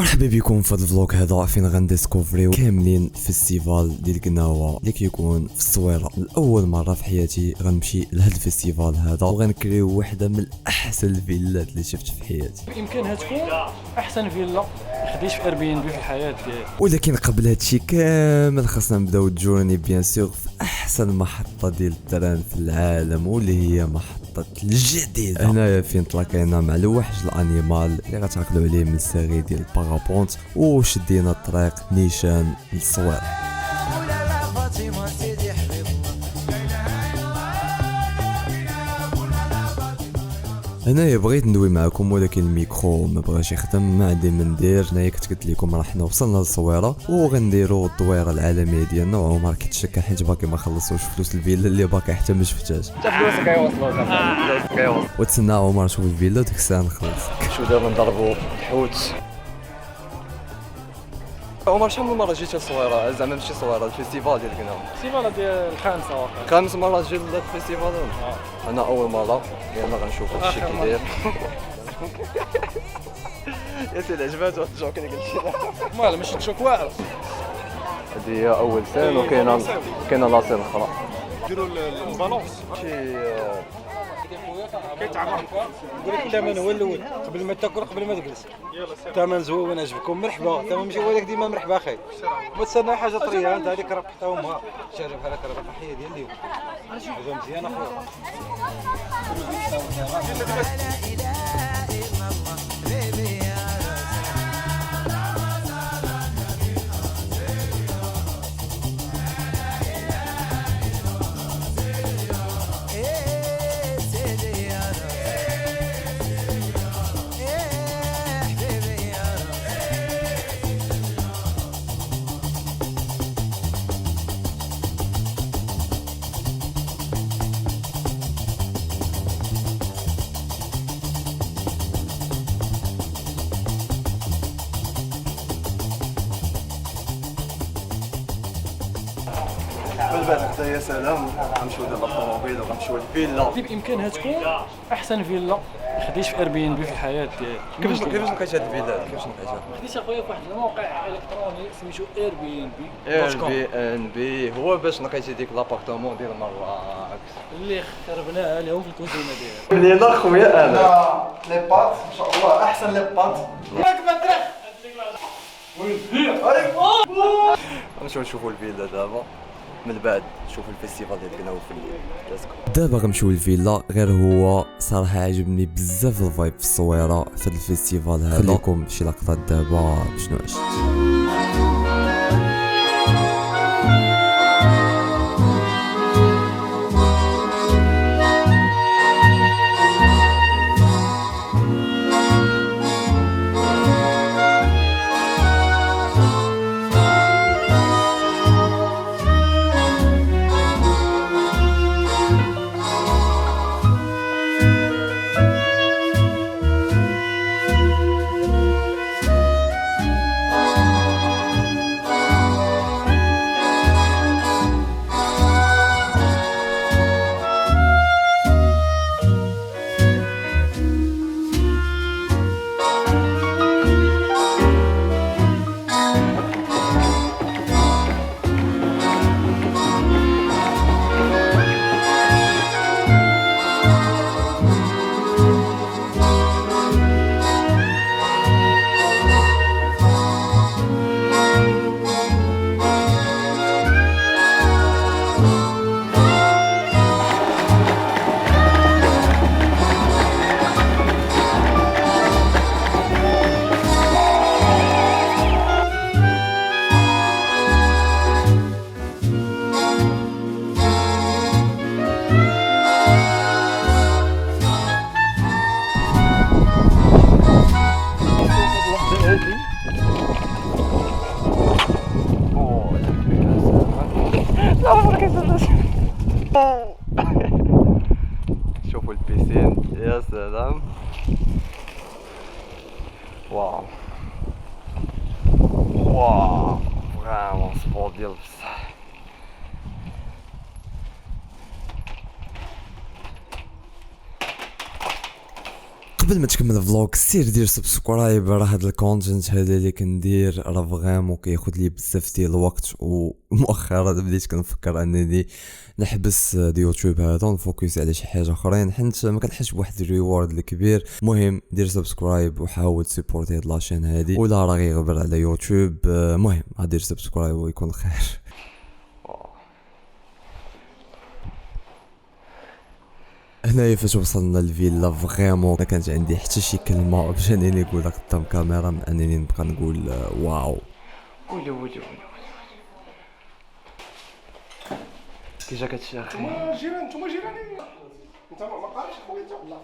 مرحبا بكم في هذا الفلوق هذا فين غنديسكوفريو كاملين فيستيفال ديال قناوه اللي كيكون في الصويره. لاول مره في حياتي غنمشي لهذا الفيستيفال هذا وغنكريو واحده من احسن الفيلات اللي شفت في حياتي. بامكانها تكون احسن فيلا خديت في اير بي ان بي في الحياه ديالي. ولكن قبل هادشي كامل خاصنا نبداو الجورني بيان سور في احسن محطه ديال التران في العالم واللي هي محطه الجديده. هنايا فين تلاقينا مع الوحش الانيمال اللي غتعقلوا عليه من السيري ديال بارابونت وشدينا الطريق نيشان للصوير. هنايا بغيت ندوي معكم ولكن الميكرو ما بغاش يخدم، ما عندي من ندير. هنايا كنت قلت لكم راه حنا وصلنا للصويره وغنديروا الدويره العالميه ديالنا، وعمر كيتشكى حيت باقي ما خلصوش فلوس الفيلا اللي باقي حتى ما شفتهاش. حتى فلوسك كيوصلوا وتسنى عمر شوف الفيلا وديك الساعه نخلص. شو دابا نضربوا الحوت. عمر شحال من مره جيت للصويره؟ زعما ماشي الصويره، الفيستيفال ديال قناوه. الفيستيفال ديال الخامسه واقع. 5 مرات جيت لهاد الفيستيفال. انا اول مره يلا غنشوفوا هادشي كي داير. يا سيدي عجباتو هاد الجوك اللي قلت لك. مال ماشي تشوك واعر. هادي هي اول سين وكاينه لاصين اخرى. ديروا البالونس شي كيتعمر. نقول لك الثمن هو الاول قبل ما تاكل قبل ما تجلس. الثمن زوين عجبكم مرحبا. الثمن ماشي هو داك ديما مرحبا اخي. ما تسنى حاجه طريه انت هذيك ربحتها وما شاري بحال هكا ربح الحيه ديال اليوم. حاجه مزيانه اخويا. بالبال حتى يا سلام غنمشيو للطوموبيل وغنمشيو للفيلا. بامكانها تكون احسن فيلا خديت في اير بي ان بي في الحياه ديالي. كيفاش لقيت هاد الفيلا؟ كيفاش لقيتها؟ خديت اخويا في واحد الموقع الكتروني سميتو اير بي ان بي اير بي ان بي. هو باش لقيتي ديك لابارتمون ديال مراكش اللي خربناها لهم في الكوزينه ديالها. ملينا خويا انا. لي بات ان شاء الله احسن لي بات. غنمشيو نشوفوا الفيلا دابا من بعد نشوفوا الفيستيفال ديال قناوه في الليل. دابا غنمشيو للفيلا. غير هو صراحه عجبني بزاف الفايب في الصويره في هذا الفيستيفال هذا. خليكم شي لقطات دابا شنو عشت. شوفوا البيسين يا سلام. واو واو فريمون سبور ديال بصح. قبل ما تكمل الفلوق سير دير سبسكرايب، راه هذا الكونتنت هذا اللي كندير راه فغيمون كياخذ لي بزاف ديال الوقت، ومؤخرا بديت كنفكر انني نحبس اليوتيوب هذا ونفوكس على شي حاجه اخرين، حيت ما كنحسش بواحد الريورد الكبير. المهم دير سبسكرايب وحاول تسيبورتي هاد لاشين هادي، ولا راه غيغبر على يوتيوب. المهم غادير سبسكرايب ويكون خير. هنايا فاش وصلنا للفيلا فغيمون ما كانت عندي حتى شي كلمه باش انني نقول لك قدام كاميرا، من انني نبقى نقول واو. ولي كي جاك هادشي اخي؟ جيران نتوما جيراني انت ما قاريش خويا انت والله.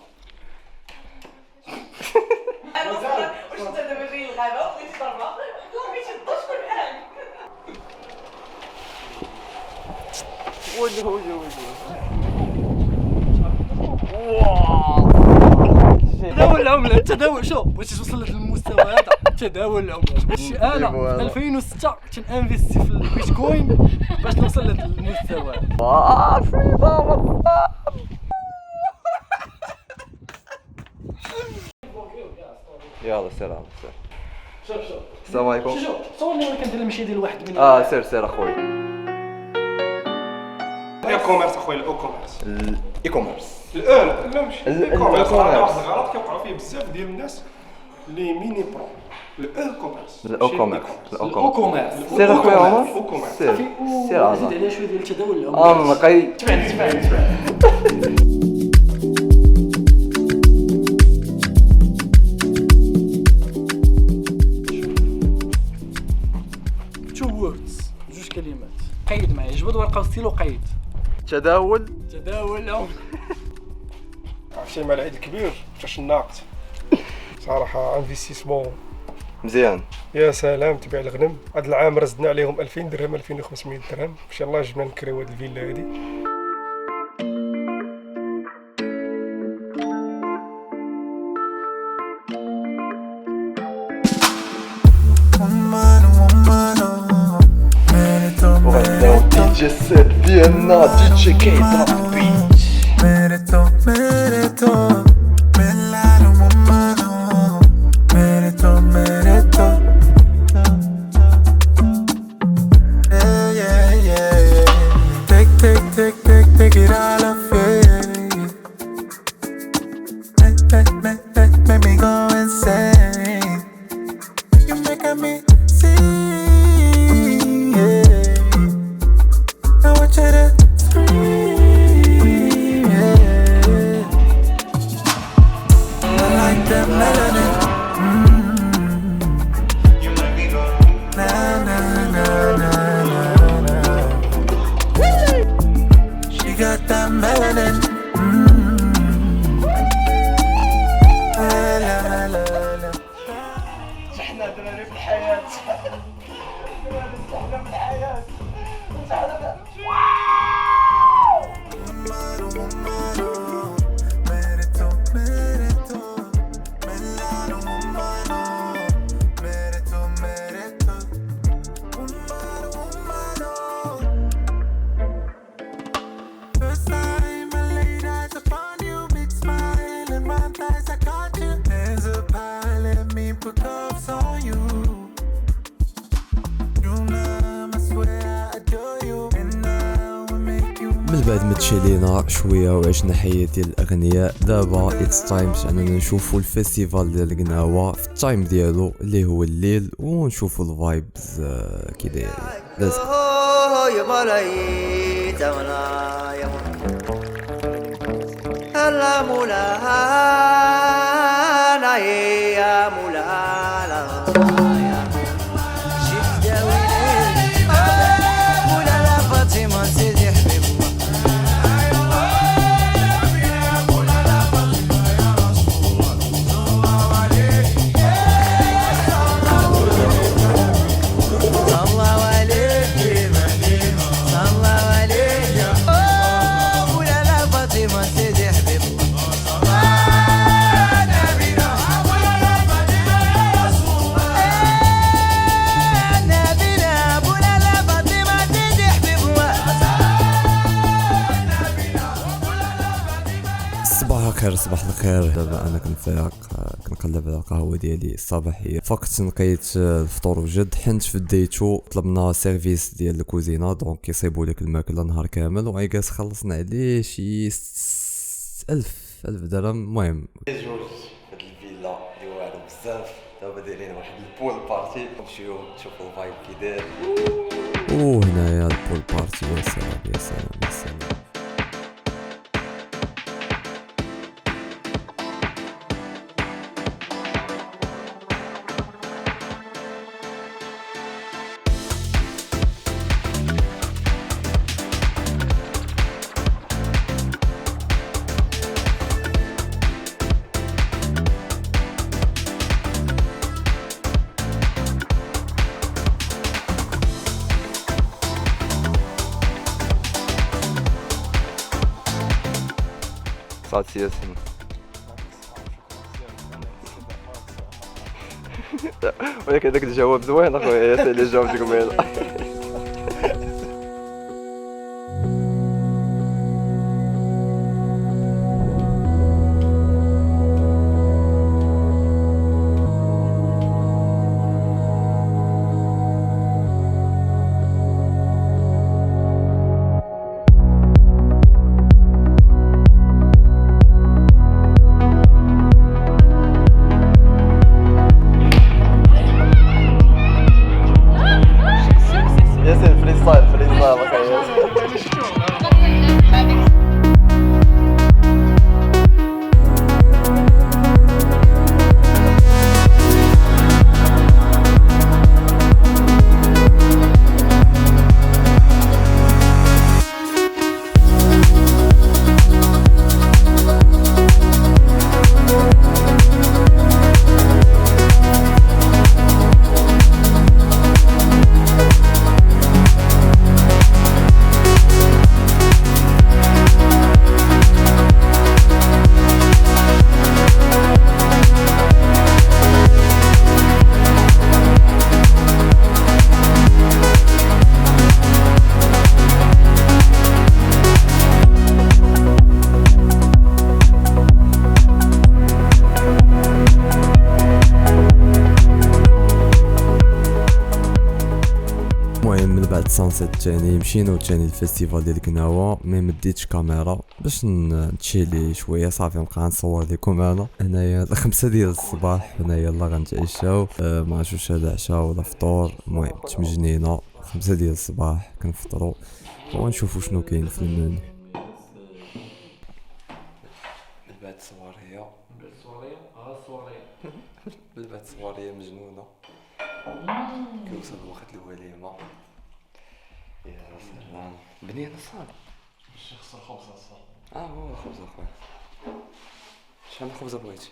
واش انت دابا جاي للغابه وبغيتي ضربه لا بغيتي تضرب شكون بحالك؟ تداول العملة، تداول شوف بغيتي توصل لهذا المستوى هذا، تداول العملة. ماشي انا في 2006 تنانفيستي في البيتكوين باش نوصل لهذا المستوى. يلا سير شوف السلام عليكم. شوف صورني وانا كندير المشي ديال واحد من سير اخويا. الاي كوميرس اخويا، الاو كوميرس، الاي كوميرس. لا ماشي الاي كوميرس، الإي-كوميرس. واحد الغلط كيوقعوا فيه بزاف ديال الناس اللي ميني برو. الاو كوميرس، الاو كوميرس. الاو كوميرس. سير اخويا عمر، الاو كوميرس. سير زيد عمر. عليها شويه ديال تداول العملة. نقي. تبعني تو ووردز، جوج كلمات. قيد معايا، جبد ورقه وستيلو قيد. تداول العملة. عرفتي مع العيد الكبير جاش الناقد صراحه انفستيسمون مزيان. يا سلام. تبيع الغنم هذا العام رزدنا عليهم 2000 درهم 2500 درهم ان شاء الله. جبنا نكريو هاد الفيلا هادي. دي سيت ديالنا دي جي كيضرب بيت. Take it all off, make me go insane. You making me see, yeah. I want you to scream, yeah. I like that melanin. You make me go na na na na na na. She got that melanin. احنا دراري في الحياة. First time I laid eyes upon you, big smile and my thighs, I got you. Hands up high, let me put cuffs on you. You know, I swear I adore you, and now I make you من بعد ما تشيلينا شويه وعشنا حياه ديال الاغنياء، دابا اتس تايم باش اننا نشوفوا الفيستيفال ديال القناوه في التايم ديالو اللي هو الليل، ونشوفوا الفايبز كي داير. يا مولاي تمنا يا مولاي مولانا يا مولانا شفت يا ويلي مولانا فاطمة سيدي حبيب الخير صباح الخير. دابا انا كنفيق كنقلب على القهوه ديالي الصباحيه، فقت نقيت الفطور وجد حنت في ديتو طلبنا سيرفيس ديال الكوزينه دونك كيصيبوا لك الماكله نهار كامل وعيقاس خلصنا عليه شي 1000 درهم. المهم جوج هاد الفيلا اللي واعره بزاف، دابا دايرين واحد البول بارتي، نمشيو نشوفو الفايب كي داير. هنايا البول بارتي. يا سلام يا سلام يا سلام. صاد سياسي ولكن هذاك الجواب زوين اخويا، ياسين اللي جاوبتك قبيله. ياسين فريستايل اخويا ياسين. المهم من بعد سانسيت تاني مشينا تاني الفيستيفال ديال قناوه، ما مديتش كاميرا باش نتشيلي شويه صافي نبقى نصور لكم. انا هنايا 5 ديال الصباح، هنايا يلا غنتعشاو ما عرفتش واش هذا عشاء ولا فطور. المهم تمجنينا 5 ديال الصباح كنفطروا ونشوفوا شنو كاين في المنيو. من بعد الصواريه من بعد الصواريه مجنونه كيوصل وقت الوليمه. يا سلام بنين الصاد شي خصو الخبز الصاد. هو خبز اخويا. شحال من خبزه بغيتي؟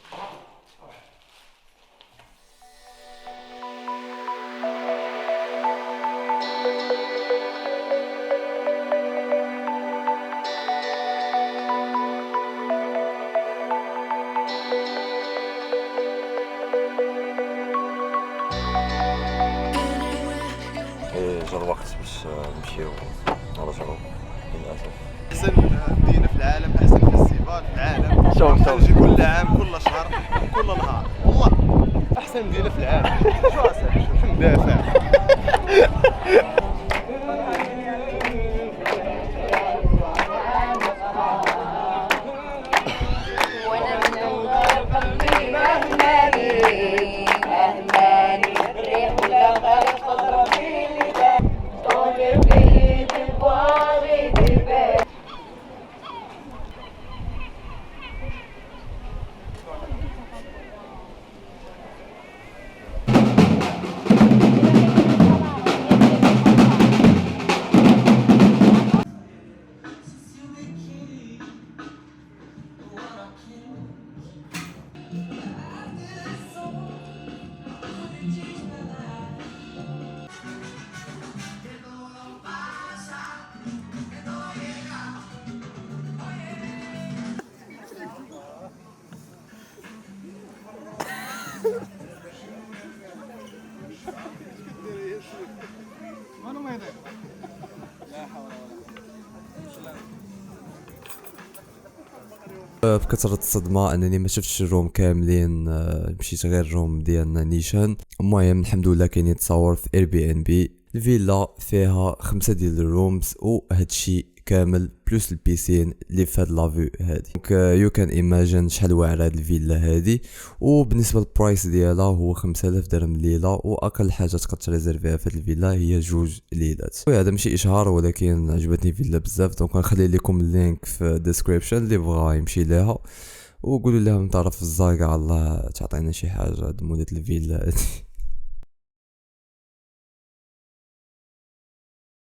جا الوقت باش نمشيو نرجعو للاسف. احسن مدينه في العالم، احسن فيستيفال في العالم، شوف خارجي كل عام كل شهر كل نهار، والله احسن مدينه في العالم. شو اسال شو ندافع. بكثرة الصدمة انني ما شفتش الروم كاملين، مشيت غير الروم ديالنا نيشان. المهم الحمد لله كاينين تصاور في اير بي ان بي. الفيلا فيها 5 ديال الرومز وهادشي كامل بلوس البيسين اللي في هاد لافيو هادي. دونك يو كان ايماجين شحال واعره هاد الفيلا هادي. وبالنسبه للبرايس ديالها هو 5000 درهم الليله، واقل حاجه تقدر تريزيرفيها في هاد الفيلا هي 2 ليلات. وهذا ماشي اشهار ولكن عجبتني الفيلا بزاف. دونك غنخلي لكم اللينك في الديسكريبشن اللي بغا يمشي ليها، وقولوا لها من طرف الزايقه الله تعطينا شي حاجه هاد مولات الفيلا هادي.